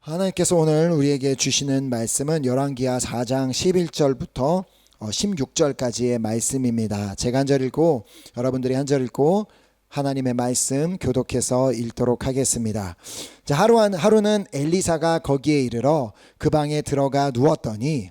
하나님께서 오늘 우리에게 주시는 말씀은 열왕기하 4장 11절부터 16절까지의 말씀입니다. 제가 한 절 읽고 여러분들이 한 절 읽고 하나님의 말씀 교독해서 읽도록 하겠습니다. 자, 하루는 엘리사가 거기에 이르러 그 방에 들어가 누웠더니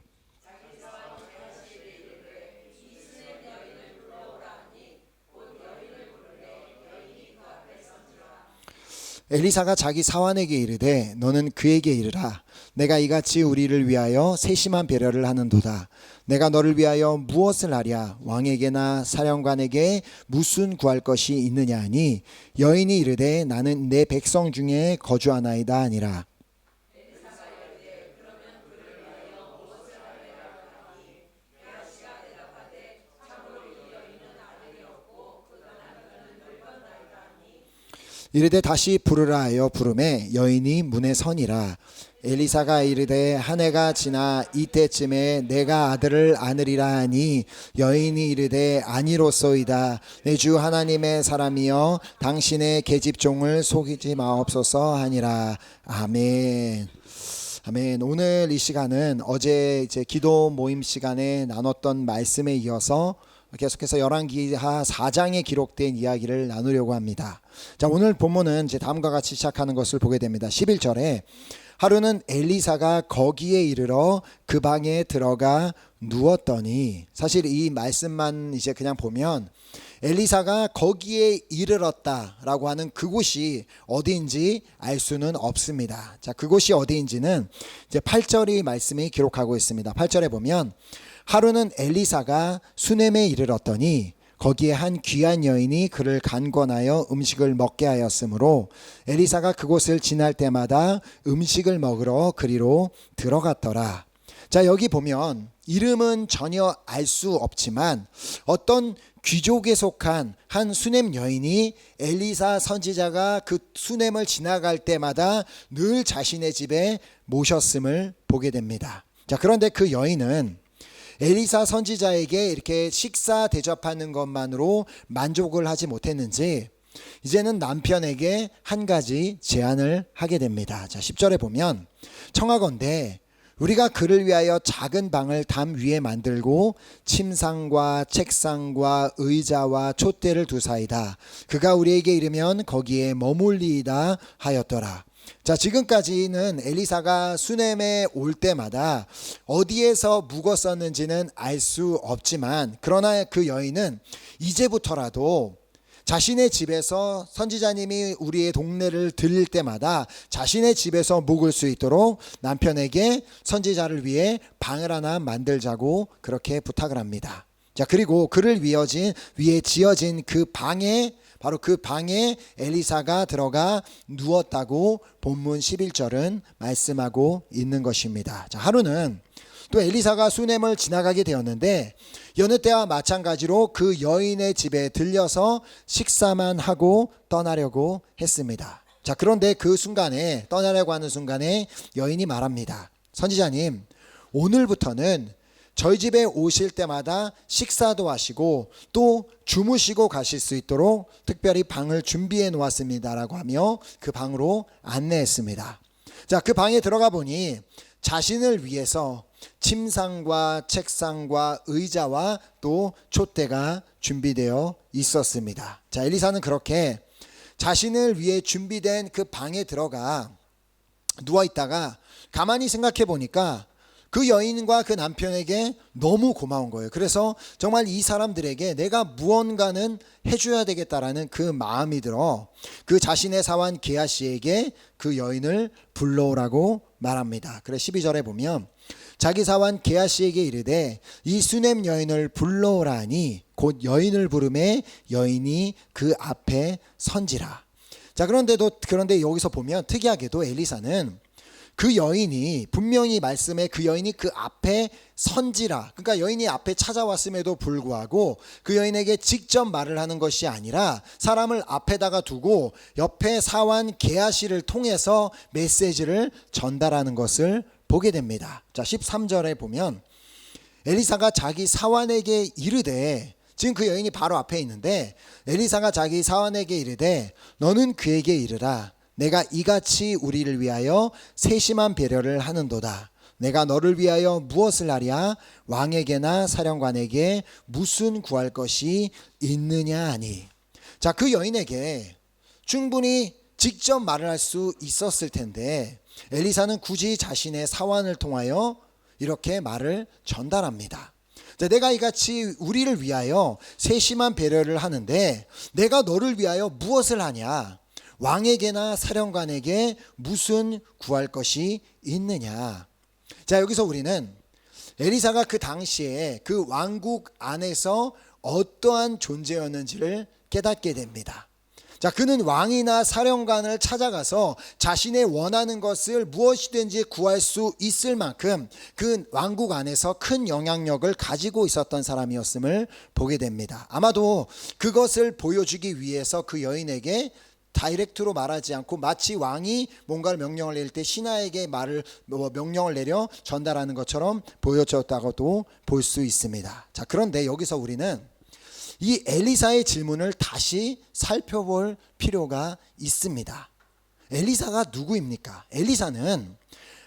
엘리사가 자기 사환에게 이르되 너는 그에게 이르라. 내가 이같이 우리를 위하여 세심한 배려를 하는도다. 내가 너를 위하여 무엇을 하랴? 왕에게나 사령관에게 무슨 구할 것이 있느냐 하니 여인이 이르되 나는 내 백성 중에 거주하나이다 하니라. 이르되 다시 부르라 하여 부르매 여인이 문에 서니라. 엘리사가 이르되 한 해가 지나 이때쯤에 내가 아들을 안으리라 하니 여인이 이르되 아니로소이다. 내 주 하나님의 사람이여 당신의 계집종을 속이지 마옵소서 하니라. 아멘. 아멘. 오늘 이 시간은 어제 기도 모임 시간에 나눴던 말씀에 이어서 계속해서 열왕기하 4장에 기록된 이야기를 나누려고 합니다. 자, 오늘 본문은 다음과 같이 시작하는 것을 보게 됩니다. 11절에 하루는 엘리사가 거기에 이르러 그 방에 들어가 누웠더니, 사실 이 말씀만 그냥 보면 엘리사가 거기에 이르렀다라고 하는 그곳이 어디인지 알 수는 없습니다. 자, 그곳이 어디인지는 이제 8절의 말씀이 기록하고 있습니다. 8절에 보면 하루는 엘리사가 수넴에 이르렀더니 거기에 한 귀한 여인이 그를 간권하여 음식을 먹게 하였으므로 엘리사가 그곳을 지날 때마다 음식을 먹으러 그리로 들어갔더라. 자, 여기 보면 이름은 전혀 알 수 없지만 어떤 귀족에 속한 한 수넴 여인이 엘리사 선지자가 그 수넴을 지나갈 때마다 늘 자신의 집에 모셨음을 보게 됩니다. 자, 그런데 그 여인은 엘리사 선지자에게 이렇게 식사 대접하는 것만으로 만족을 하지 못했는지 이제는 남편에게 한 가지 제안을 하게 됩니다. 자, 10절에 보면 청하건대 우리가 그를 위하여 작은 방을 담 위에 만들고 침상과 책상과 의자와 촛대를 두사이다. 그가 우리에게 이르면 거기에 머물리이다 하였더라. 자, 지금까지는 엘리사가 수넴에 올 때마다 어디에서 묵었었는지는 알 수 없지만, 그러나 그 여인은 이제부터라도 자신의 집에서 선지자님이 우리의 동네를 들릴 때마다 자신의 집에서 묵을 수 있도록 남편에게 선지자를 위해 방을 하나 만들자고 그렇게 부탁을 합니다. 자, 그리고 그를 위에 지어진 그 방에, 바로 그 방에 엘리사가 들어가 누웠다고 본문 11절은 말씀하고 있는 것입니다. 자, 하루는 또 엘리사가 수넴을 지나가게 되었는데 여느 때와 마찬가지로 그 여인의 집에 들려서 식사만 하고 떠나려고 했습니다. 자, 그런데 그 순간에, 떠나려고 하는 순간에 여인이 말합니다. 선지자님, 오늘부터는 저희 집에 오실 때마다 식사도 하시고 또 주무시고 가실 수 있도록 특별히 방을 준비해 놓았습니다라고 하며 그 방으로 안내했습니다. 자, 그 방에 들어가 보니 자신을 위해서 침상과 책상과 의자와 또 촛대가 준비되어 있었습니다. 자, 엘리사는 그렇게 자신을 위해 준비된 그 방에 들어가 누워 있다가 가만히 생각해 보니까 그 여인과 그 남편에게 너무 고마운 거예요. 그래서 정말 이 사람들에게 내가 무언가는 해줘야 되겠다라는 그 마음이 들어 그 자신의 사환 게하시에게 그 여인을 불러오라고 말합니다. 그래 12절에 보면 자기 사환 게하시에게 이르되 이 수넴 여인을 불러오라 하니 곧 여인을 부르매 여인이 그 앞에 선지라. 자, 그런데 여기서 보면 특이하게도 엘리사는 그 여인이 분명히 말씀에 그 여인이 그 앞에 선지라, 그러니까 여인이 앞에 찾아왔음에도 불구하고 그 여인에게 직접 말을 하는 것이 아니라 사람을 앞에다가 두고 옆에 사환 게하시를 통해서 메시지를 전달하는 것을 보게 됩니다. 자, 13절에 보면 엘리사가 자기 사환에게 이르되, 지금 그 여인이 바로 앞에 있는데 엘리사가 자기 사환에게 이르되 너는 그에게 이르라. 내가 이같이 우리를 위하여 세심한 배려를 하는도다. 내가 너를 위하여 무엇을 하랴? 왕에게나 사령관에게 무슨 구할 것이 있느냐 하니. 자, 그 여인에게 충분히 직접 말을 할 수 있었을 텐데 엘리사는 굳이 자신의 사환을 통하여 이렇게 말을 전달합니다. 자, 내가 이같이 우리를 위하여 세심한 배려를 하는데 내가 너를 위하여 무엇을 하냐? 왕에게나 사령관에게 무슨 구할 것이 있느냐? 자, 여기서 우리는 엘리사가 그 당시에 그 왕국 안에서 어떠한 존재였는지를 깨닫게 됩니다. 자, 그는 왕이나 사령관을 찾아가서 자신의 원하는 것을 무엇이든지 구할 수 있을 만큼 그 왕국 안에서 큰 영향력을 가지고 있었던 사람이었음을 보게 됩니다. 아마도 그것을 보여주기 위해서 그 여인에게 다이렉트로 말하지 않고 마치 왕이 뭔가를 명령을 내릴 때 신하에게 명령을 내려 전달하는 것처럼 보여줬다고도 볼 수 있습니다. 자, 그런데 여기서 우리는 이 엘리사의 질문을 다시 살펴볼 필요가 있습니다. 엘리사가 누구입니까? 엘리사는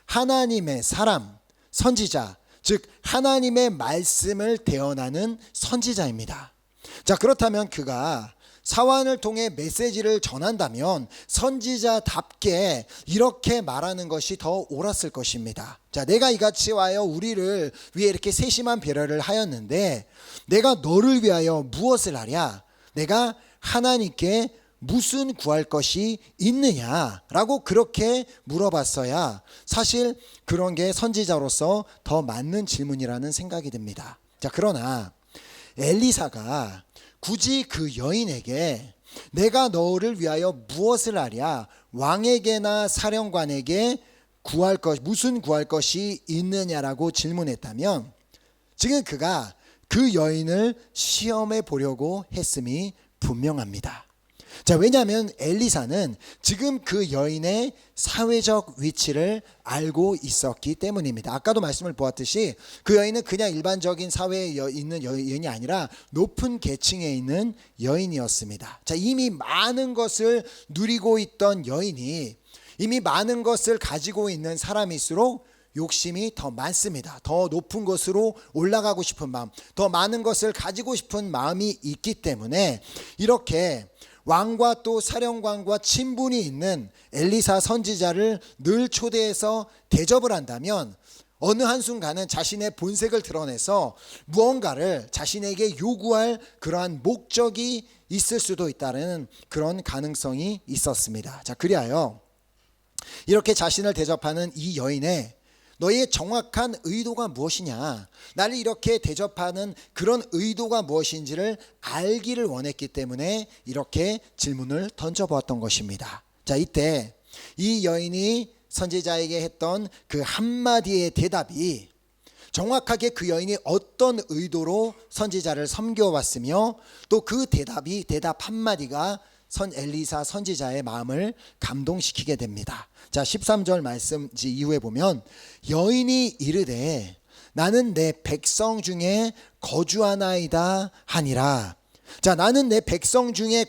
하나님의 사람, 선지자, 즉 하나님의 말씀을 대언하는 선지자입니다. 자, 그렇다면 그가 사환을 통해 메시지를 전한다면 선지자답게 이렇게 말하는 것이 더 옳았을 것입니다. 자, 내가 이같이 와요 우리를 위해 이렇게 세심한 배려를 하였는데 내가 너를 위하여 무엇을 하랴? 내가 하나님께 무슨 구할 것이 있느냐라고 그렇게 물어봤어야 사실 그런 게 선지자로서 더 맞는 질문이라는 생각이 듭니다. 자, 그러나 엘리사가 굳이 그 여인에게 내가 너를 위하여 무엇을 하랴? 왕에게나 사령관에게 무슨 구할 것이 있느냐라고 질문했다면 지금 그가 그 여인을 시험해 보려고 했음이 분명합니다. 자, 왜냐하면 엘리사는 지금 그 여인의 사회적 위치를 알고 있었기 때문입니다. 아까도 말씀을 보았듯이 그 여인은 그냥 일반적인 사회에 있는 여인이 아니라 높은 계층에 있는 여인이었습니다. 자, 이미 많은 것을 누리고 있던 여인이 이미 많은 것을 가지고 있는 사람일수록 욕심이 더 많습니다. 더 높은 곳으로 올라가고 싶은 마음, 더 많은 것을 가지고 싶은 마음이 있기 때문에 이렇게 왕과 또 사령관과 친분이 있는 엘리사 선지자를 늘 초대해서 대접을 한다면 어느 한순간은 자신의 본색을 드러내서 무언가를 자신에게 요구할 그러한 목적이 있을 수도 있다는 그런 가능성이 있었습니다. 자, 그리하여 이렇게 자신을 대접하는 이 여인의 너의 정확한 의도가 무엇이냐, 나를 이렇게 대접하는 그런 의도가 무엇인지를 알기를 원했기 때문에 이렇게 질문을 던져보았던 것입니다. 자, 이때 이 여인이 선지자에게 했던 그 한마디의 대답이 정확하게 그 여인이 어떤 의도로 선지자를 섬겨왔으며 또 그 대답 한마디가 엘리사 선지자의 마음을 감동시키게 됩니다. 자, 13절 말씀 이후에 보면 여인이 이르되 나는 내 백성 중에 거주하나이다 하니라. 자, 나는 내 백성 중에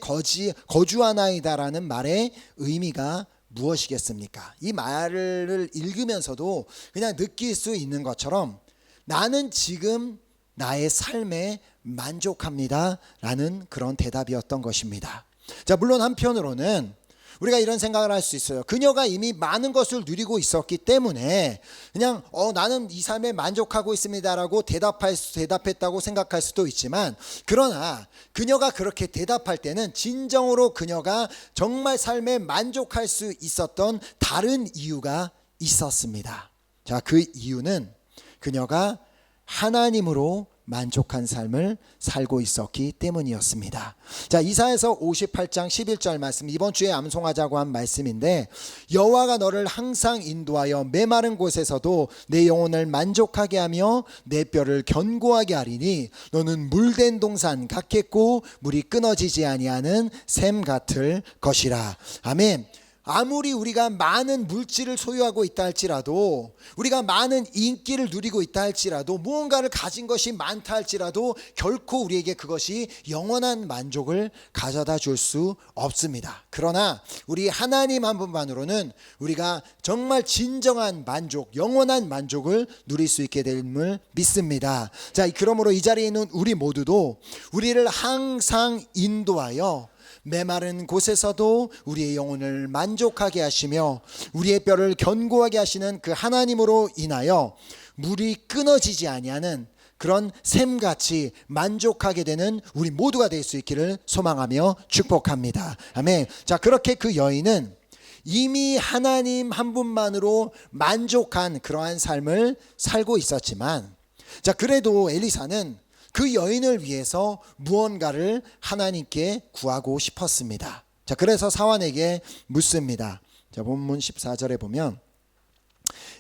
거주하나이다라는 말의 의미가 무엇이겠습니까? 이 말을 읽으면서도 그냥 느낄 수 있는 것처럼 나는 지금 나의 삶에 만족합니다 라는 그런 대답이었던 것입니다. 자, 물론 한편으로는 우리가 이런 생각을 할 수 있어요. 그녀가 이미 많은 것을 누리고 있었기 때문에 그냥 나는 이 삶에 만족하고 있습니다라고 대답했다고 생각할 수도 있지만, 그러나 그녀가 그렇게 대답할 때는 진정으로 그녀가 정말 삶에 만족할 수 있었던 다른 이유가 있었습니다. 자, 그 이유는 그녀가 하나님으로 만족한 삶을 살고 있었기 때문이었습니다. 자, 이사야서 58장 11절 말씀, 이번 주에 암송하자고 한 말씀인데, 여호와가 너를 항상 인도하여 메마른 곳에서도 내 영혼을 만족하게 하며 내 뼈를 견고하게 하리니 너는 물된 동산 같겠고 물이 끊어지지 아니하는 샘 같을 것이라. 아멘. 아무리 우리가 많은 물질을 소유하고 있다 할지라도, 우리가 많은 인기를 누리고 있다 할지라도, 무언가를 가진 것이 많다 할지라도 결코 우리에게 그것이 영원한 만족을 가져다 줄 수 없습니다. 그러나 우리 하나님 한 분만으로는 우리가 정말 진정한 만족, 영원한 만족을 누릴 수 있게 됨을 믿습니다. 자, 그러므로 이 자리에 있는 우리 모두도 우리를 항상 인도하여 메마른 곳에서도 우리의 영혼을 만족하게 하시며 우리의 뼈를 견고하게 하시는 그 하나님으로 인하여 물이 끊어지지 아니하는 그런 샘같이 만족하게 되는 우리 모두가 될 수 있기를 소망하며 축복합니다. 아멘. 자, 그렇게 그 여인은 이미 하나님 한 분만으로 만족한 그러한 삶을 살고 있었지만, 자, 그래도 엘리사는 그 여인을 위해서 무언가를 하나님께 구하고 싶었습니다. 자, 그래서 사환에게 묻습니다. 자, 본문 14절에 보면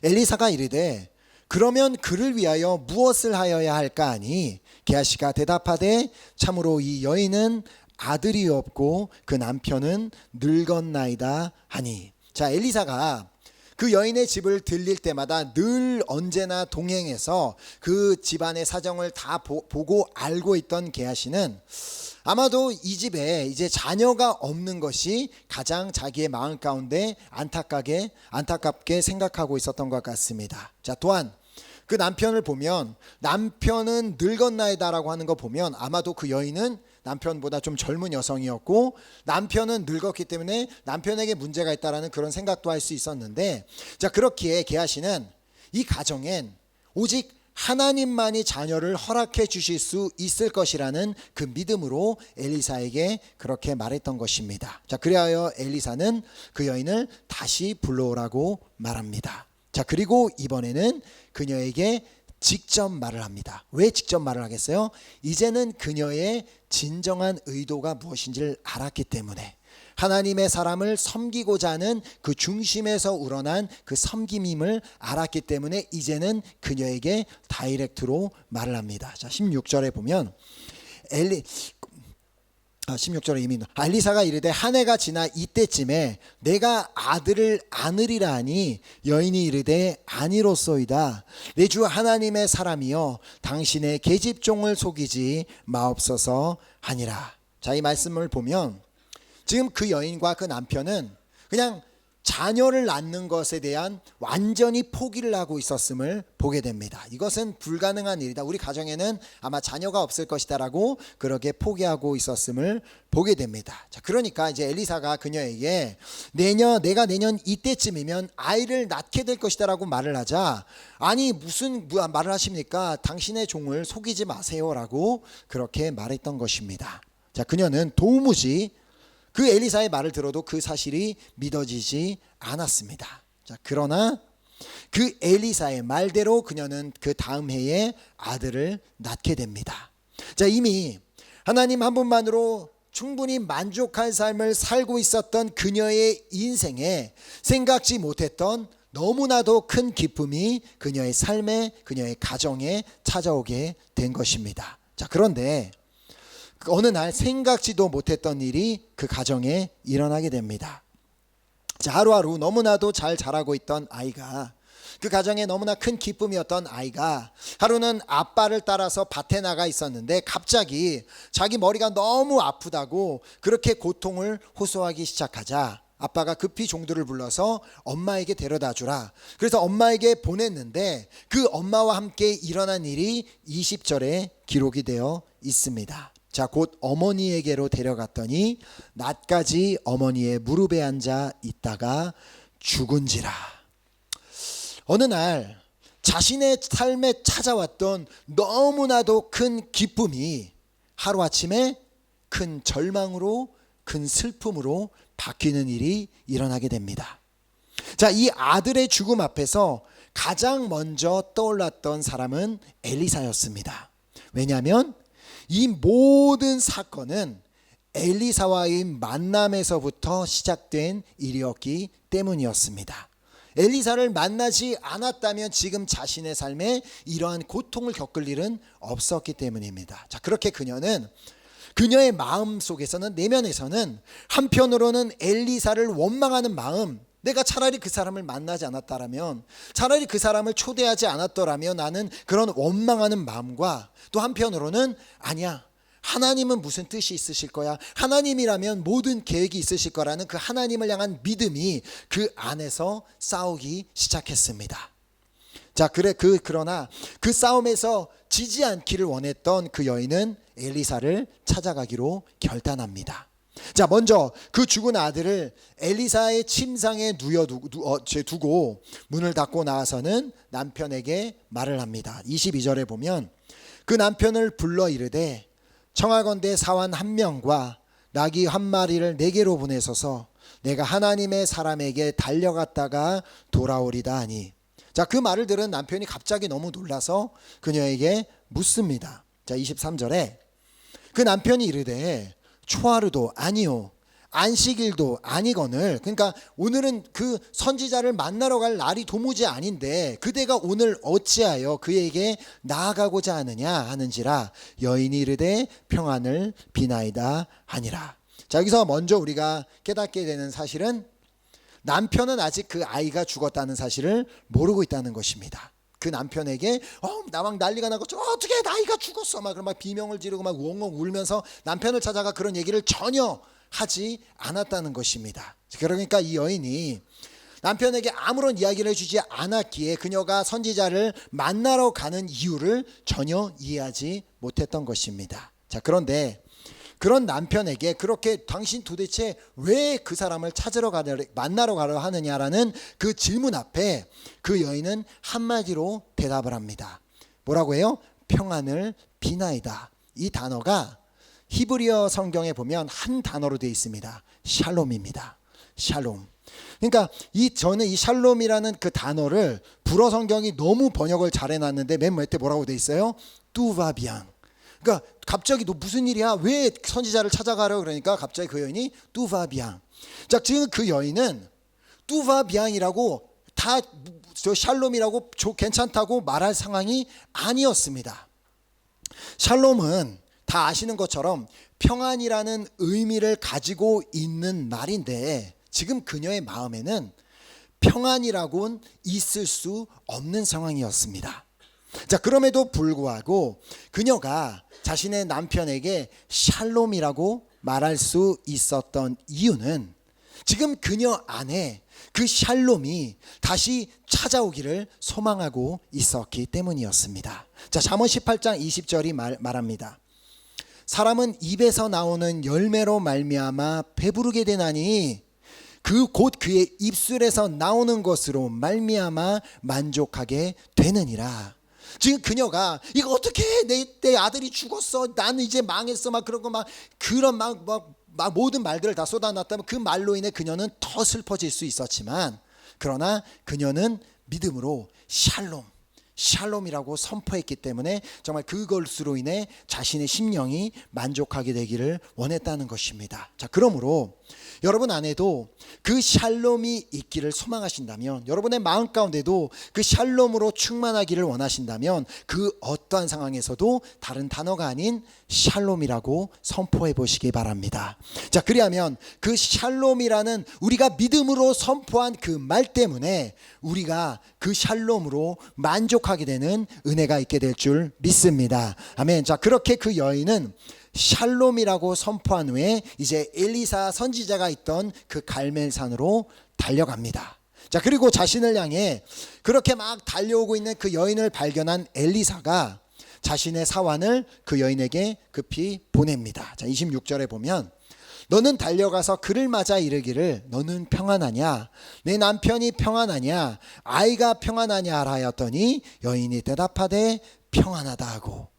엘리사가 이르되 그러면 그를 위하여 무엇을 하여야 할까 하니 게하시가 대답하되 참으로 이 여인은 아들이 없고 그 남편은 늙었나이다 하니. 자, 엘리사가 그 여인의 집을 들릴 때마다 늘 언제나 동행해서 그 집안의 사정을 다 보고 알고 있던 게하시는 아마도 이 집에 이제 자녀가 없는 것이 가장 자기의 마음 가운데 안타깝게 생각하고 있었던 것 같습니다. 자, 또한 그 남편을 보면 남편은 늙었나이다라고 하는 거 보면 아마도 그 여인은 남편보다 좀 젊은 여성이었고 남편은 늙었기 때문에 남편에게 문제가 있다라는 그런 생각도 할 수 있었는데, 자, 그렇기에 게하시는 이 가정엔 오직 하나님만이 자녀를 허락해 주실 수 있을 것이라는 그 믿음으로 엘리사에게 그렇게 말했던 것입니다. 자, 그리하여 엘리사는 그 여인을 다시 불러오라고 말합니다. 자, 그리고 이번에는 그녀에게 직접 말을 합니다. 왜 직접 말을 하겠어요? 이제는 그녀의 진정한 의도가 무엇인지를 알았기 때문에, 하나님의 사람을 섬기고자 하는 그 중심에서 우러난 그 섬김임을 알았기 때문에 이제는 그녀에게 다이렉트로 말을 합니다. 자, 16절에 보면 16절에 이미 엘리사가 이르되 한 해가 지나 이때쯤에 내가 아들을 안으리라 하니 여인이 이르되 아니로소이다. 내 주 하나님의 사람이여 당신의 계집종을 속이지 마옵소서 하니라. 자, 이 말씀을 보면 지금 그 여인과 그 남편은 그냥 자녀를 낳는 것에 대한 완전히 포기를 하고 있었음을 보게 됩니다. 이것은 불가능한 일이다. 우리 가정에는 아마 자녀가 없을 것이다라고 그렇게 포기하고 있었음을 보게 됩니다. 자, 그러니까 이제 엘리사가 그녀에게 내가 내년 이때쯤이면 아이를 낳게 될 것이다라고 말을 하자, 아니 무슨 말을 하십니까? 당신의 종을 속이지 마세요라고 그렇게 말했던 것입니다. 자, 그녀는 도무지 그 엘리사의 말을 들어도 그 사실이 믿어지지 않았습니다. 자, 그러나 그 엘리사의 말대로 그녀는 그 다음 해에 아들을 낳게 됩니다. 자, 이미 하나님 한 분만으로 충분히 만족한 삶을 살고 있었던 그녀의 인생에 생각지 못했던 너무나도 큰 기쁨이 그녀의 삶에, 그녀의 가정에 찾아오게 된 것입니다. 자, 그런데 어느 날 생각지도 못했던 일이 그 가정에 일어나게 됩니다. 자, 하루하루 너무나도 잘 자라고 있던 아이가, 그 가정에 너무나 큰 기쁨이었던 아이가 하루는 아빠를 따라서 밭에 나가 있었는데 갑자기 자기 머리가 너무 아프다고 그렇게 고통을 호소하기 시작하자 아빠가 급히 종들을 불러서 엄마에게 데려다 주라. 그래서 엄마에게 보냈는데 그 엄마와 함께 일어난 일이 20절에 기록이 되어 있습니다. 자, 곧 어머니에게로 데려갔더니 낮까지 어머니의 무릎에 앉아 있다가 죽은지라. 어느 날 자신의 삶에 찾아왔던 너무나도 큰 기쁨이 하루아침에 큰 절망으로, 큰 슬픔으로 바뀌는 일이 일어나게 됩니다. 자, 이 아들의 죽음 앞에서 가장 먼저 떠올랐던 사람은 엘리사였습니다. 왜냐하면 이 모든 사건은 엘리사와의 만남에서부터 시작된 일이었기 때문이었습니다. 엘리사를 만나지 않았다면 지금 자신의 삶에 이러한 고통을 겪을 일은 없었기 때문입니다. 자, 그렇게 그녀는 그녀의 마음 속에서는, 내면에서는 한편으로는 엘리사를 원망하는 마음, 내가 차라리 그 사람을 만나지 않았다라면, 차라리 그 사람을 초대하지 않았더라면 나는 그런 원망하는 마음과, 또 한편으로는 아니야, 하나님은 무슨 뜻이 있으실 거야, 하나님이라면 모든 계획이 있으실 거라는 그 하나님을 향한 믿음이 그 안에서 싸우기 시작했습니다. 자, 그러나 그 싸움에서 지지 않기를 원했던 그 여인은 엘리사를 찾아가기로 결단합니다. 자, 먼저 그 죽은 아들을 엘리사의 침상에 두고 문을 닫고 나와서는 남편에게 말을 합니다. 22절에 보면 그 남편을 불러 이르되 청하건대 사환 한 명과 나귀 한 마리를 내게로 보내소서 내가 하나님의 사람에게 달려갔다가 돌아오리다 하니. 자, 그 말을 들은 남편이 갑자기 너무 놀라서 그녀에게 묻습니다. 자, 23절에 그 남편이 이르되 초하루도 아니요 안식일도 아니거늘, 그러니까 오늘은 그 선지자를 만나러 갈 날이 도무지 아닌데 그대가 오늘 어찌하여 그에게 나아가고자 하느냐 하는지라 여인이 이르되 평안을 비나이다 하니라. 자, 여기서 먼저 우리가 깨닫게 되는 사실은 남편은 아직 그 아이가 죽었다는 사실을 모르고 있다는 것입니다. 그 남편에게 막 난리가 나고 어떻게 아이가 죽었어 막 비명을 지르고 막 웅웅 울면서 남편을 찾아가 그런 얘기를 전혀 하지 않았다는 것입니다. 그러니까 이 여인이 남편에게 아무런 이야기를 해주지 않았기에 그녀가 선지자를 만나러 가는 이유를 전혀 이해하지 못했던 것입니다. 자, 그런데 그런 남편에게 그렇게 당신 도대체 왜 그 사람을 만나러 가려 하느냐라는 그 질문 앞에 그 여인은 한마디로 대답을 합니다. 뭐라고 해요? 평안을 비나이다. 이 단어가 히브리어 성경에 보면 한 단어로 되어 있습니다. 샬롬입니다. 샬롬. 그러니까 저는 이 샬롬이라는 그 단어를 불어 성경이 너무 번역을 잘 해놨는데 맨 밑에 뭐라고 되어 있어요? 뚜바비앙. 그러니까 갑자기 너 무슨 일이야? 왜 선지자를 찾아가려? 그러니까 갑자기 그 여인이 뚜바비앙. 자, 지금 그 여인은 뚜바비앙이라고 다 저 샬롬이라고 괜찮다고 말할 상황이 아니었습니다. 샬롬은 다 아시는 것처럼 평안이라는 의미를 가지고 있는 말인데 지금 그녀의 마음에는 평안이라고는 있을 수 없는 상황이었습니다. 자, 그럼에도 불구하고 그녀가 자신의 남편에게 샬롬이라고 말할 수 있었던 이유는 지금 그녀 안에 그 샬롬이 다시 찾아오기를 소망하고 있었기 때문이었습니다. 자, 잠언 18장 20절이 말합니다. 사람은 입에서 나오는 열매로 말미암아 배부르게 되나니 그 곧 그의 입술에서 나오는 것으로 말미암아 만족하게 되느니라. 지금 그녀가 이거 어떻게 내 아들이 죽었어, 나는 이제 망했어 막 그런 거 막 그런 막 모든 말들을 다 쏟아놨다면 그 말로 인해 그녀는 더 슬퍼질 수 있었지만 그러나 그녀는 믿음으로 샬롬이라고 선포했기 때문에 정말 그것으로 인해 자신의 심령이 만족하게 되기를 원했다는 것입니다. 자, 그러므로 여러분 안에도 그 샬롬이 있기를 소망하신다면, 여러분의 마음 가운데도 그 샬롬으로 충만하기를 원하신다면 그 어떠한 상황에서도 다른 단어가 아닌 샬롬이라고 선포해 보시기 바랍니다. 자, 그리하면 그 샬롬이라는 우리가 믿음으로 선포한 그 말 때문에 우리가 그 샬롬으로 만족하게 되는 은혜가 있게 될 줄 믿습니다. 아멘. 자, 그렇게 그 여인은 샬롬이라고 선포한 후에 이제 엘리사 선지자가 있던 그 갈멜산으로 달려갑니다. 자, 그리고 자신을 향해 그렇게 막 달려오고 있는 그 여인을 발견한 엘리사가 자신의 사환을 그 여인에게 급히 보냅니다. 자, 26절에 보면 너는 달려가서 그를 맞아 이르기를 너는 평안하냐, 내 남편이 평안하냐, 아이가 평안하냐 하라 하였더니 여인이 대답하되 평안하다 하고.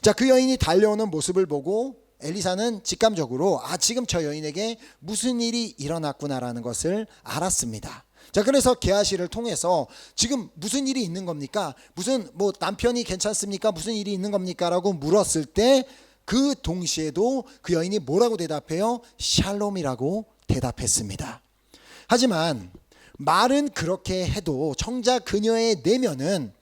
자, 그 여인이 달려오는 모습을 보고 엘리사는 직감적으로 지금 저 여인에게 무슨 일이 일어났구나라는 것을 알았습니다. 자, 그래서 게하시를 통해서 지금 무슨 일이 있는 겁니까? 무슨 남편이 괜찮습니까? 무슨 일이 있는 겁니까? 라고 물었을 때 그 동시에도 그 여인이 뭐라고 대답해요? 샬롬이라고 대답했습니다. 하지만 말은 그렇게 해도 정작 그녀의 내면은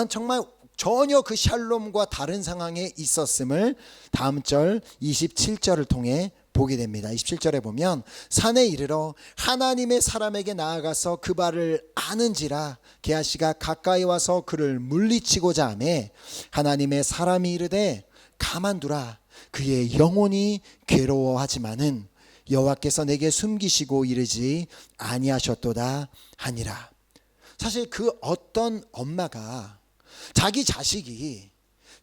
정말 전혀 그 샬롬과 다른 상황에 있었음을 다음 절 27절을 통해 보게 됩니다. 27절에 보면 산에 이르러 하나님의 사람에게 나아가서 그 발을 아는지라 게하시가 가까이 와서 그를 물리치고자 하매 하나님의 사람이 이르되 가만두라 그의 영혼이 괴로워하지만은 여호와께서 내게 숨기시고 이르지 아니하셨도다 하니라. 사실 그 어떤 엄마가 자기 자식이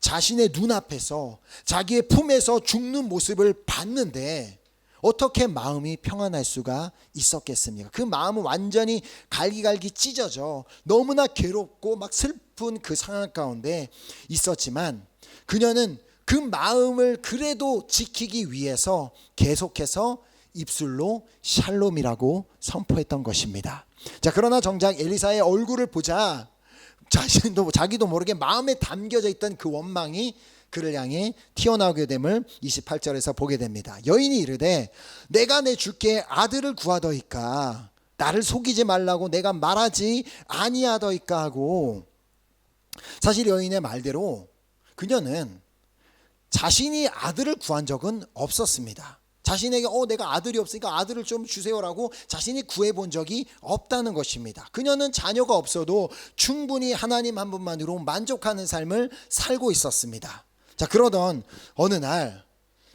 자신의 눈앞에서 자기의 품에서 죽는 모습을 봤는데 어떻게 마음이 평안할 수가 있었겠습니까? 그 마음은 완전히 갈기갈기 찢어져 너무나 괴롭고 막 슬픈 그 상황 가운데 있었지만 그녀는 그 마음을 그래도 지키기 위해서 계속해서 입술로 샬롬이라고 선포했던 것입니다. 자, 그러나 정작 엘리사의 얼굴을 보자 자기도 모르게 마음에 담겨져 있던 그 원망이 그를 향해 튀어나오게 됨을 28절에서 보게 됩니다. 여인이 이르되 내가 내 주께 아들을 구하더이까 나를 속이지 말라고 내가 말하지 아니하더이까 하고, 사실 여인의 말대로 그녀는 자신이 아들을 구한 적은 없었습니다. 자신에게 내가 아들이 없으니까 아들을 좀 주세요라고 자신이 구해본 적이 없다는 것입니다. 그녀는 자녀가 없어도 충분히 하나님 한 분만으로 만족하는 삶을 살고 있었습니다. 자, 그러던 어느 날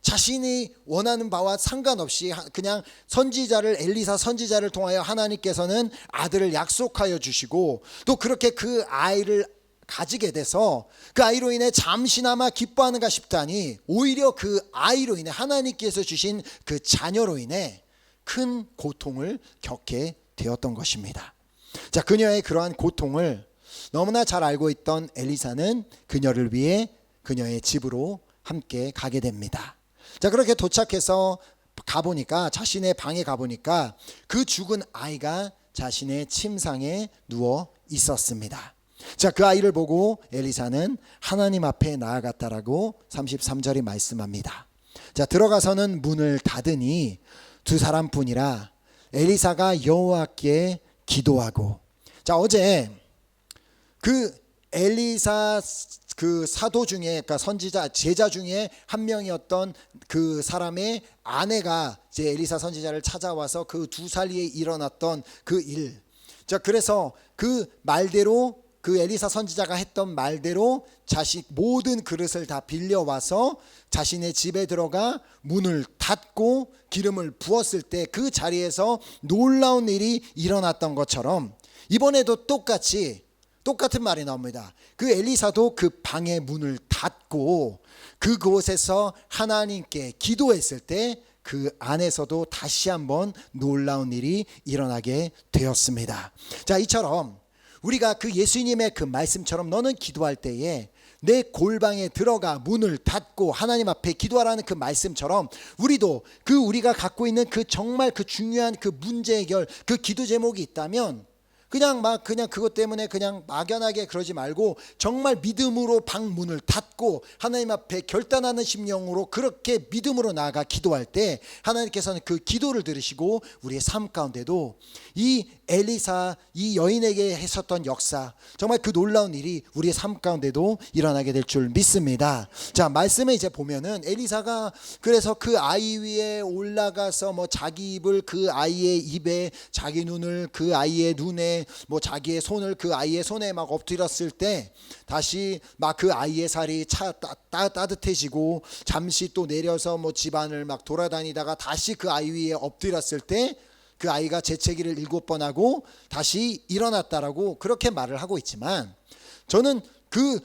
자신이 원하는 바와 상관없이 그냥 엘리사 선지자를 통하여 하나님께서는 아들을 약속하여 주시고 또 그렇게 그 아이를 가지게 돼서 그 아이로 인해 잠시나마 기뻐하는가 싶다니 오히려 그 아이로 인해 하나님께서 주신 그 자녀로 인해 큰 고통을 겪게 되었던 것입니다. 자, 그녀의 그러한 고통을 너무나 잘 알고 있던 엘리사는 그녀를 위해 그녀의 집으로 함께 가게 됩니다. 자, 그렇게 도착해서 가보니까 자신의 방에 가보니까 그 죽은 아이가 자신의 침상에 누워 있었습니다. 자, 그 아이를 보고 엘리사는 하나님 앞에 나아갔다라고 33절이 말씀합니다. 자, 들어가서는 문을 닫으니 두 사람뿐이라 엘리사가 여호와께 기도하고. 자, 어제 그 엘리사 그 사도 중에, 그러니까 선지자 제자 중에 한 명이었던 그 사람의 아내가 이제 엘리사 선지자를 찾아와서 그 두 사이에 일어났던 그 일. 자, 그래서 그 말대로 그 엘리사 선지자가 했던 말대로 모든 그릇을 다 빌려와서 자신의 집에 들어가 문을 닫고 기름을 부었을 때 그 자리에서 놀라운 일이 일어났던 것처럼 이번에도 똑같은 말이 나옵니다. 그 엘리사도 그 방의 문을 닫고 그곳에서 하나님께 기도했을 때 그 안에서도 다시 한번 놀라운 일이 일어나게 되었습니다. 자, 이처럼 우리가 그 예수님의 그 말씀처럼 너는 기도할 때에 내 골방에 들어가 문을 닫고 하나님 앞에 기도하라는 그 말씀처럼 우리도 우리가 갖고 있는 그 정말 그 중요한 그 문제 해결 그 기도 제목이 있다면 그냥 그것 때문에 그냥 막연하게 그러지 말고 정말 믿음으로 방 문을 닫고 하나님 앞에 결단하는 심령으로 그렇게 믿음으로 나아가 기도할 때 하나님께서는 그 기도를 들으시고 우리의 삶 가운데도 이 엘리사 이 여인에게 했었던 역사 정말 그 놀라운 일이 우리의 삶 가운데도 일어나게 될 줄 믿습니다. 자, 말씀에 이제 보면은 엘리사가 그래서 그 아이 위에 올라가서 뭐 자기 입을 그 아이의 입에 자기 눈을 그 아이의 눈에 뭐 자기의 손을 그 아이의 손에 막 엎드렸을 때 다시 막 그 아이의 살이 따뜻해지고 잠시 또 내려서 뭐 집안을 막 돌아다니다가 다시 그 아이 위에 엎드렸을 때 그 아이가 재채기를 7번 하고 다시 일어났다라고 그렇게 말을 하고 있지만 저는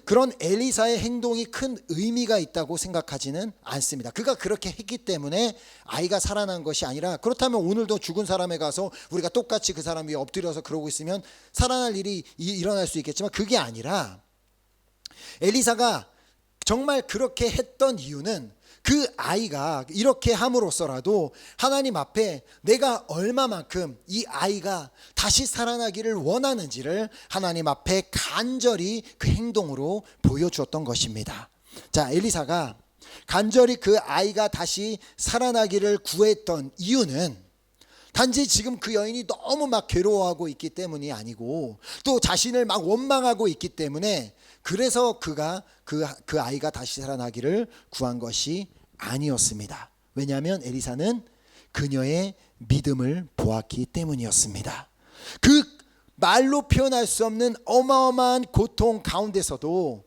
그런 엘리사의 행동이 큰 의미가 있다고 생각하지는 않습니다. 그가 그렇게 했기 때문에 아이가 살아난 것이 아니라 그렇다면 오늘도 죽은 사람에 가서 우리가 똑같이 그 사람 위에 엎드려서 그러고 있으면 살아날 일이 일어날 수 있겠지만 그게 아니라 엘리사가 정말 그렇게 했던 이유는 그 아이가 이렇게 함으로써라도 하나님 앞에 내가 얼마만큼 이 아이가 다시 살아나기를 원하는지를 하나님 앞에 간절히 그 행동으로 보여주었던 것입니다. 자, 엘리사가 간절히 그 아이가 다시 살아나기를 구했던 이유는 단지 지금 그 여인이 너무 막 괴로워하고 있기 때문이 아니고 또 자신을 막 원망하고 있기 때문에 그래서 그가 그 아이가 다시 살아나기를 구한 것이 아니었습니다. 왜냐하면 엘리사는 그녀의 믿음을 보았기 때문이었습니다. 그 말로 표현할 수 없는 어마어마한 고통 가운데서도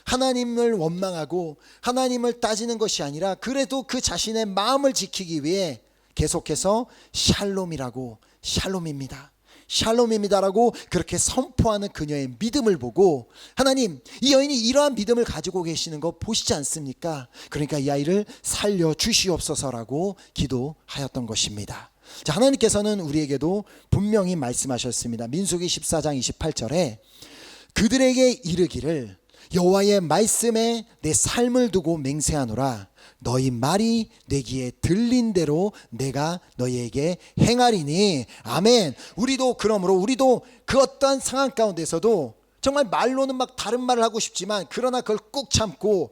하나님을 원망하고 하나님을 따지는 것이 아니라 그래도 그 자신의 마음을 지키기 위해 계속해서 샬롬입니다라고 그렇게 선포하는 그녀의 믿음을 보고 하나님, 이 여인이 이러한 믿음을 가지고 계시는 거 보시지 않습니까? 그러니까 이 아이를 살려 주시옵소서라고 기도하였던 것입니다. 자, 하나님께서는 우리에게도 분명히 말씀하셨습니다. 민수기 14장 28절에 그들에게 이르기를 여호와의 말씀에 내 삶을 두고 맹세하노라. 너희 말이 내 귀에 들린 대로 내가 너희에게 행하리니. 아멘. 그러므로 우리도 그 어떠한 상황 가운데서도 정말 말로는 막 다른 말을 하고 싶지만 그러나 그걸 꾹 참고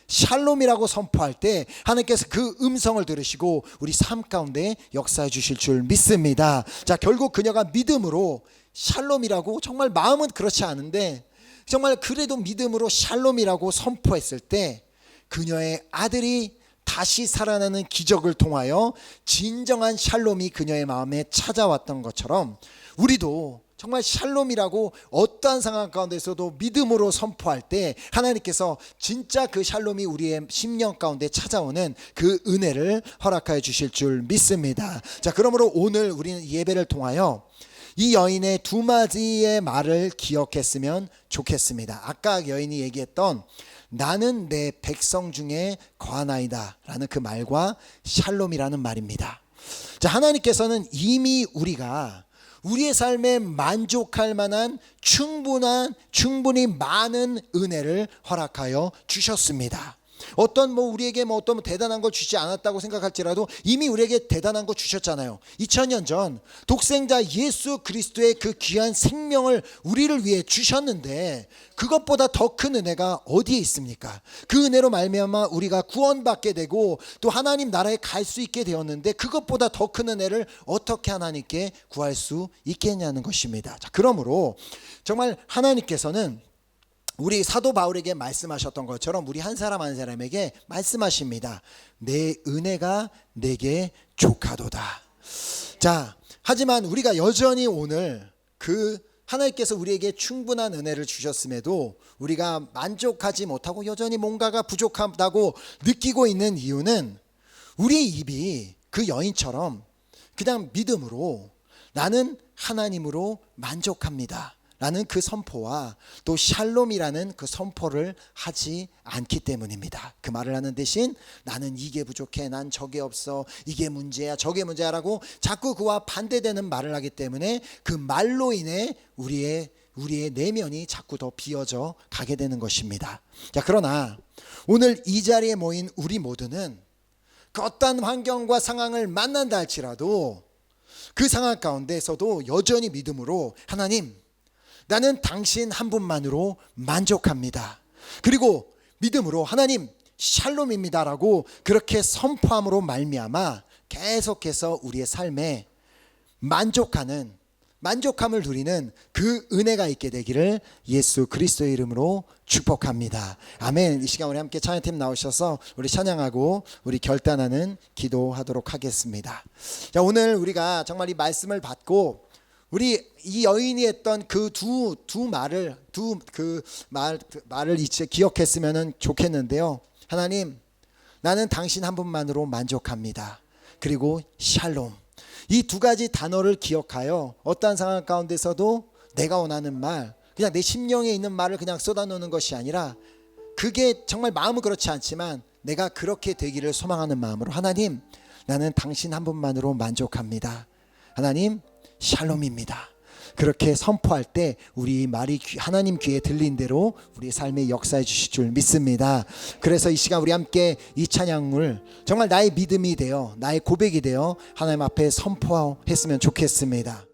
샬롬이라고 선포할 때 하나님께서 그 음성을 들으시고 우리 삶 가운데 역사해 주실 줄 믿습니다. 자, 결국 그녀가 믿음으로 샬롬이라고, 정말 마음은 그렇지 않은데 정말 그래도 믿음으로 샬롬이라고 선포했을 때 그녀의 아들이 다시 살아나는 기적을 통하여 진정한 샬롬이 그녀의 마음에 찾아왔던 것처럼 우리도 정말 샬롬이라고 어떠한 상황 가운데서도 믿음으로 선포할 때 하나님께서 진짜 그 샬롬이 우리의 심령 가운데 찾아오는 그 은혜를 허락하여 주실 줄 믿습니다. 자, 그러므로 오늘 우리는 예배를 통하여 이 여인의 두 마디의 말을 기억했으면 좋겠습니다. 아까 여인이 얘기했던 나는 내 백성 중에 거하나이다 라는 그 말과 샬롬이라는 말입니다. 자, 하나님께서는 이미 우리가 우리의 삶에 만족할 만한 충분히 많은 은혜를 허락하여 주셨습니다. 우리에게 어떤 대단한 걸 주지 않았다고 생각할지라도 이미 우리에게 대단한 거 주셨잖아요. 2000년 전 독생자 예수 그리스도의 그 귀한 생명을 우리를 위해 주셨는데 그것보다 더 큰 은혜가 어디에 있습니까? 그 은혜로 말미암아 우리가 구원받게 되고 또 하나님 나라에 갈 수 있게 되었는데 그것보다 더 큰 은혜를 어떻게 하나님께 구할 수 있겠냐는 것입니다. 자, 그러므로 정말 하나님께서는 우리 사도 바울에게 말씀하셨던 것처럼 우리 한 사람 한 사람에게 말씀하십니다. 내 은혜가 내게 족하도다. 자, 하지만 우리가 여전히 오늘 하나님께서 우리에게 충분한 은혜를 주셨음에도 우리가 만족하지 못하고 여전히 뭔가가 부족하다고 느끼고 있는 이유는 우리의 입이 그 여인처럼 그냥 믿음으로 나는 하나님으로 만족합니다 라는 그 선포와 또 샬롬이라는 그 선포를 하지 않기 때문입니다. 그 말을 하는 대신 나는 이게 부족해, 난 저게 없어, 이게 문제야, 저게 문제야 라고 자꾸 그와 반대되는 말을 하기 때문에 그 말로 인해 우리의 내면이 자꾸 더 비어져 가게 되는 것입니다. 자, 그러나 오늘 이 자리에 모인 우리 모두는 그 어떠한 환경과 상황을 만난다 할지라도 그 상황 가운데서도 여전히 믿음으로 하나님, 나는 당신 한 분만으로 만족합니다. 그리고 믿음으로 하나님 샬롬입니다라고 그렇게 선포함으로 말미암아 계속해서 우리의 삶에 만족함을 누리는 그 은혜가 있게 되기를 예수 그리스도의 이름으로 축복합니다. 아멘. 이 시간 우리 함께 찬양팀 나오셔서 우리 찬양하고 우리 결단하는 기도하도록 하겠습니다. 자, 오늘 우리가 정말 이 말씀을 받고 우리 이 여인이 했던 그 말을 이제 기억했으면 좋겠는데요. 하나님, 나는 당신 한 분만으로 만족합니다. 그리고 샬롬. 이 두 가지 단어를 기억하여 어떠한 상황 가운데서도 내가 원하는 말, 그냥 내 심령에 있는 말을 그냥 쏟아놓는 것이 아니라 그게 정말 마음은 그렇지 않지만 내가 그렇게 되기를 소망하는 마음으로 하나님, 나는 당신 한 분만으로 만족합니다. 하나님, 샬롬입니다. 그렇게 선포할 때 우리 말이 하나님 귀에 들린 대로 우리 삶에 역사해 주실 줄 믿습니다. 그래서 이 시간 우리 함께 이 찬양을 정말 나의 믿음이 되어 나의 고백이 되어 하나님 앞에 선포했으면 좋겠습니다.